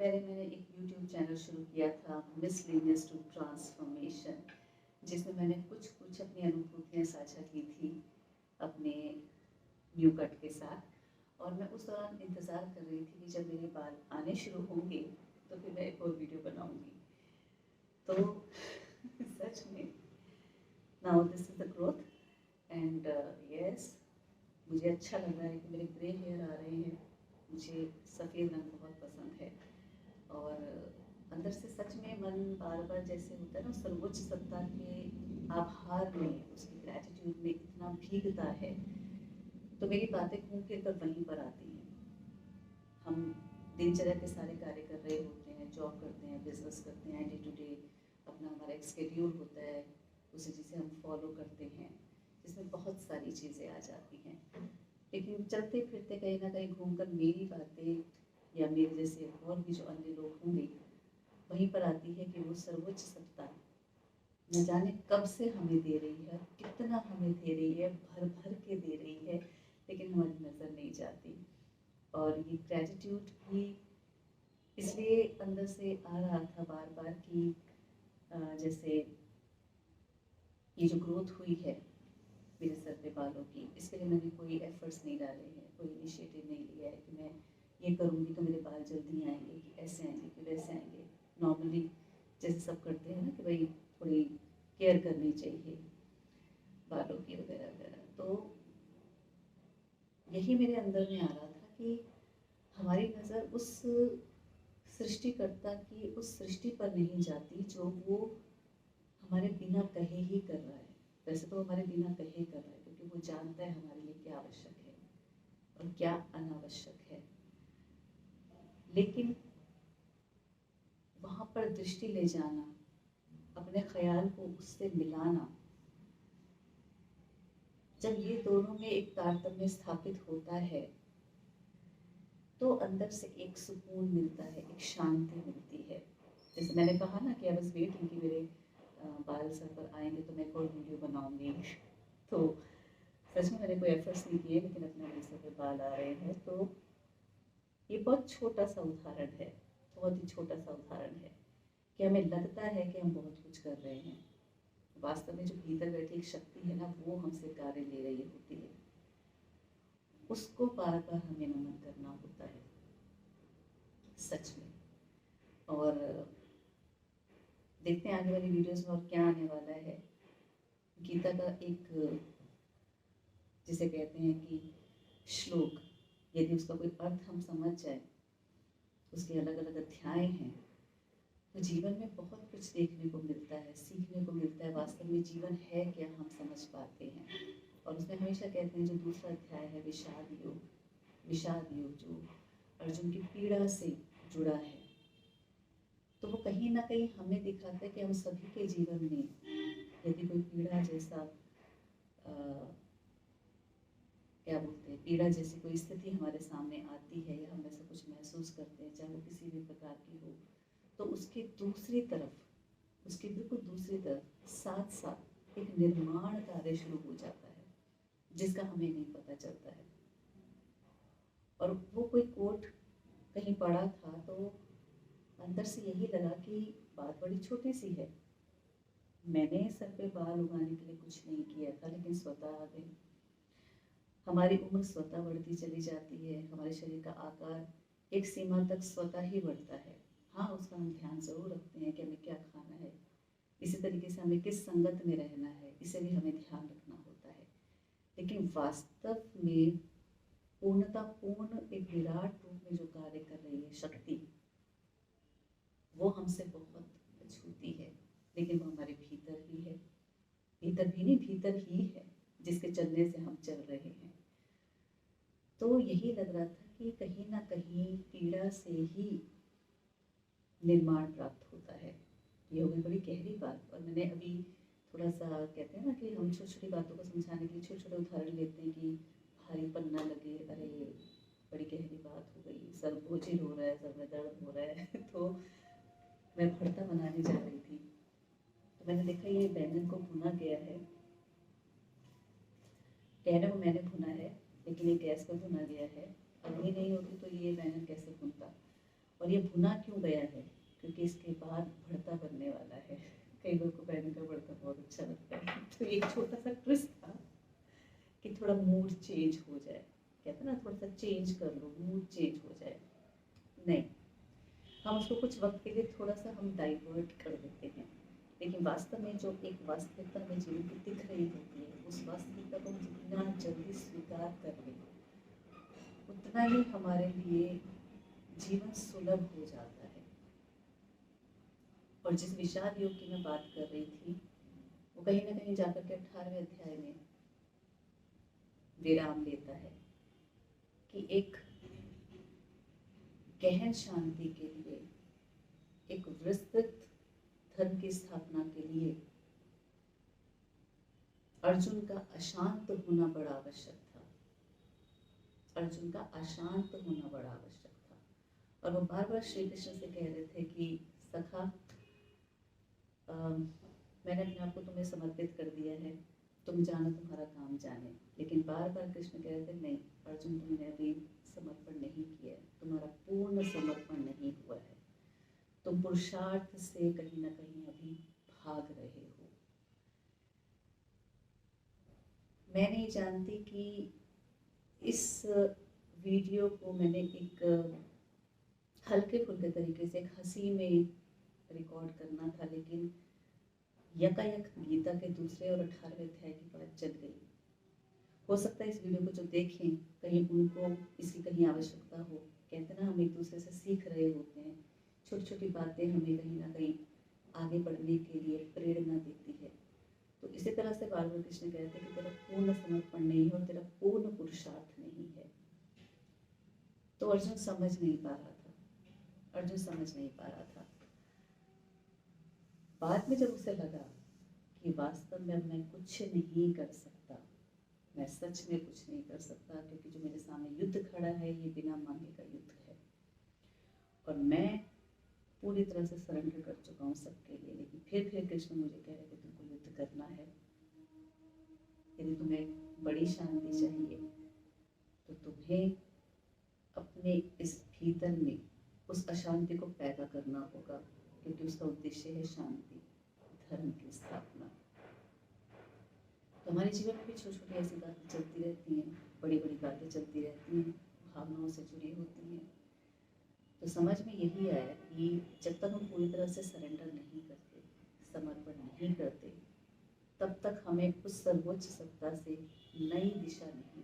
पहले मैंने एक यूट्यूब चैनल शुरू किया था, मिसलेनियस टू ट्रांसफॉर्मेशन, जिसमें मैंने कुछ कुछ अपनी अनुभूतियाँ साझा की थी अपने न्यू कट के साथ। और मैं उस दौरान इंतज़ार कर रही थी कि जब मेरे बाल आने शुरू होंगे तो फिर मैं एक और वीडियो बनाऊंगी। तो सच में now this is the growth and yes, मुझे अच्छा लग रहा है कि मेरे ग्रे हेयर आ रहे हैं। मुझे सफ़ेद रंग बहुत पसंद है और अंदर से सच में मन बार बार जैसे होता है ना, सर्वोच्च सत्ता के आभार में, उसकी ग्रेटिट्यूड में इतना भीगता है। तो मेरी बातें घूम फिर कर वहीं पर आती हैं। हम दिनचर्या के सारे कार्य कर रहे होते हैं, जॉब करते हैं, बिजनेस करते हैं, डे टू डे अपना हमारा एक स्केड्यूल होता है, उसे जिसे हम फॉलो करते हैं, जिसमें बहुत सारी चीज़ें आ जाती हैं। लेकिन चलते फिरते कहीं ना कहीं घूमकर मेरी बातें या मेरे जैसे और भी जो अन्य लोग होंगे वहीं पर आती है कि वो सर्वोच्च सत्ता न जाने कब से हमें दे रही है, कितना हमें दे रही है, भर भर के दे रही है, लेकिन हमारी नज़र नहीं जाती। और ये ग्रेटिट्यूड भी इसलिए अंदर से आ रहा था बार बार कि जैसे ये जो ग्रोथ हुई है मेरे सर पे बालों की, इसके लिए मैंने कोई एफर्ट्स नहीं डाले हैं, कोई इनिशिएटिव नहीं लिया है कि मैं ये करूँगी तो मेरे बाल जल्दी आएंगे, कि ऐसे आएंगे, कि वैसे आएंगे। नॉर्मली जैसे सब करते हैं ना कि भाई थोड़ी केयर करनी चाहिए बालों की वगैरह वगैरह। तो यही मेरे अंदर में आ रहा था कि हमारी नज़र उस सृष्टिकर्ता की उस सृष्टि पर नहीं जाती जो वो हमारे बिना कहे ही कर रहा है। वैसे तो हमारे बिना कहे कर रहा है क्योंकि वो जानता है हमारे लिए क्या आवश्यक है और क्या अनावश्यक है। लेकिन वहाँ पर दृष्टि ले जाना, अपने ख्याल को उससे मिलाना, जब ये दोनों में एक तारतम्य स्थापित होता है तो अंदर से एक सुकून मिलता है, एक शांति मिलती है। जैसे मैंने कहा ना कि आई वाज वेटिंग कि मेरे बाल सर पर आएंगे तो मैं एक और वीडियो बनाऊंगी। तो सच में मैंने कोई एफर्ट्स नहीं किए, लेकिन अपने मेरे सर पे बाल आ रहे हैं। तो ये बहुत छोटा सा उदाहरण है, बहुत ही छोटा सा उदाहरण है कि हमें लगता है कि हम बहुत कुछ कर रहे हैं, वास्तव में जो भीतर बैठी एक शक्ति है ना, वो हमसे कार्य ले रही होती है। उसको बार बार हमें नमन करना होता है सच में। और देखते हैं आने वाली वीडियोस में और क्या आने वाला है। गीता का एक, जिसे कहते हैं कि श्लोक, यदि उसका कोई अर्थ हम समझ जाए, उसके अलग अलग अध्याय हैं, तो जीवन में बहुत कुछ देखने को मिलता है, सीखने को मिलता है। वास्तव में जीवन है क्या हम समझ पाते हैं। और उसमें हमेशा कहते हैं, जो दूसरा अध्याय है विषाद योग, विषाद योग जो अर्जुन की पीड़ा से जुड़ा है, तो वो कहीं ना कहीं हमें दिखाता है कि हम सभी के जीवन में यदि कोई पीड़ा जैसा क्या बोलते हैं, पीड़ा जैसी कोई स्थिति हमारे सामने आती है या हम ऐसा कुछ महसूस करते हैं, चाहे वो किसी भी प्रकार की हो, तो उसके दूसरी तरफ, उसकी बिल्कुल दूसरी तरफ साथ साथ एक निर्माण कार्य शुरू हो जाता है जिसका हमें नहीं पता चलता है। और वो कोई कोट कहीं पढ़ा था तो अंदर से यही लगा कि बात बड़ी छोटी सी है, मैंने सर पे बाल उगाने के लिए कुछ नहीं किया था, लेकिन स्वतः आ गए। हमारी उम्र स्वतः बढ़ती चली जाती है, हमारे शरीर का आकार एक सीमा तक स्वतः ही बढ़ता है। हाँ, उसका हम ध्यान जरूर रखते हैं कि हमें क्या खाना है, इसी तरीके से हमें किस संगत में रहना है, इसे भी हमें ध्यान रखना होता है। लेकिन वास्तव में पूर्णता पूर्ण एक विराट रूप में जो कार्य कर रही है शक्ति, वो हमसे बहुत छूती है, लेकिन वो हमारे भीतर ही है। भीतर भी नहीं, भीतर ही है, जिसके चलने से हम चल रहे हैं। तो यही लग रहा था कि कहीं ना कहीं पीड़ा से ही निर्माण प्राप्त होता है। ये हो गई बड़ी गहरी बात। और मैंने अभी थोड़ा सा, कहते हैं ना कि हम छोटी छोटी बातों को समझाने के लिए छोटे छोटे उदाहरण लेते हैं कि भारी पन्ना लगे, अरे बड़ी गहरी बात हो गई, सर बोझिल हो रहा है, सर में दर्द हो रहा है। तो मैं भरता बनाने जा रही थी, तो मैंने देखा ये बैंगन को भुना गया है, कहने को मैंने भुना है, लेकिन ये गैस पर भुना गया है। अग्नि नहीं होती तो ये बैंगन कैसे भुनता। और ये भुना क्यों गया है? क्योंकि इसके बाद भरता बनने वाला है। कई लोग को बैगन का भरता बहुत अच्छा लगता है। तो एक छोटा सा ट्विस्ट था कि थोड़ा मूड चेंज हो जाए, कहते ना थोड़ा सा चेंज कर लो, मूड चेंज हो जाए। नहीं, हम उसको कुछ वक्त के लिए थोड़ा सा हम डाइवर्ट कर देते हैं, लेकिन वास्तव में जो एक वास्तविकता में जीवन की दिख रही होती है, उस वास्तविकता को हम जितना जल्दी स्वीकार कर लें, उतना ही हमारे लिए जीवन सुलभ हो जाता है। और जिस विषाद योग की मैं बात कर रही थी, वो कहीं ना कहीं जाकर के 18वें अध्याय में विराम लेता है कि एक गहन शांति के लिए, एक विस्तृत धर्म की स्थापना के लिए अर्जुन का अशांत होना बड़ा आवश्यक था। अर्जुन का अशांत होना बड़ा आवश्यक था। और वो बार बार श्री कृष्ण से कह रहे थे कि सखा, मैंने अपने आप को तुम्हें समर्पित कर दिया है, तुम जानो तुम्हारा काम जाने। लेकिन बार बार कृष्ण कह रहे थे नहीं अर्जुन, तुमने अभी समर्पण नहीं किया है, तुम्हारा पूर्ण समर्पण नहीं हुआ है, तुम पुरुषार्थ से कहीं ना कहीं अभी भाग रहे हो। मैं नहीं जानती कि इस वीडियो को मैंने एक हल्के फुल्के तरीके से, एक हंसी में रिकॉर्ड करना था, लेकिन यकायक गीता के दूसरे और 18वें अध्याय की बात चल गई। हो सकता है इस वीडियो को जो देखें कहीं उनको इसकी कहीं आवश्यकता हो। कहते ना हम एक दूसरे से सीख रहे होते हैं, छोटी छोटी बातें हमें कहीं ना कहीं आगे बढ़ने के लिए प्रेरणा देती है। तो इसी तरह से बार बार कृष्ण कहते हैं कि तेरा पूर्ण समर्पण नहीं है और तेरा पूर्ण पुरुषार्थ नहीं है। तो अर्जुन समझ नहीं पा रहा था, अर्जुन समझ नहीं पा रहा था। बाद में जब उसे लगा कि वास्तव में मैं कुछ नहीं कर सकता, मैं सच में कुछ नहीं कर सकता, क्योंकि जो मेरे सामने युद्ध खड़ा है ये बिना मांगे का युद्ध है और मैं पूरी तरह से सरेंडर कर चुका हूँ सबके लिए। लेकिन फिर कृष्ण मुझे कह रहे थे तुमको युद्ध करना है, यदि तुम्हें बड़ी शांति चाहिए तो तुम्हें अपने इस भीतर में उस अशांति को पैदा करना होगा, क्योंकि उसका उद्देश्य है शांति, धर्म की स्थापना। तो हमारे जीवन में भी छोटी छोटी ऐसी बातें चलती रहती हैं, बड़ी बड़ी बातें चलती रहती हैं, भावनाओं से जुड़ी होती हैं। तो समझ में यही आया कि जब तक हम पूरी तरह से सरेंडर नहीं करते, समर्पण नहीं करते, तब तक हमें उस सर्वोच्च सत्ता से नई दिशा नहीं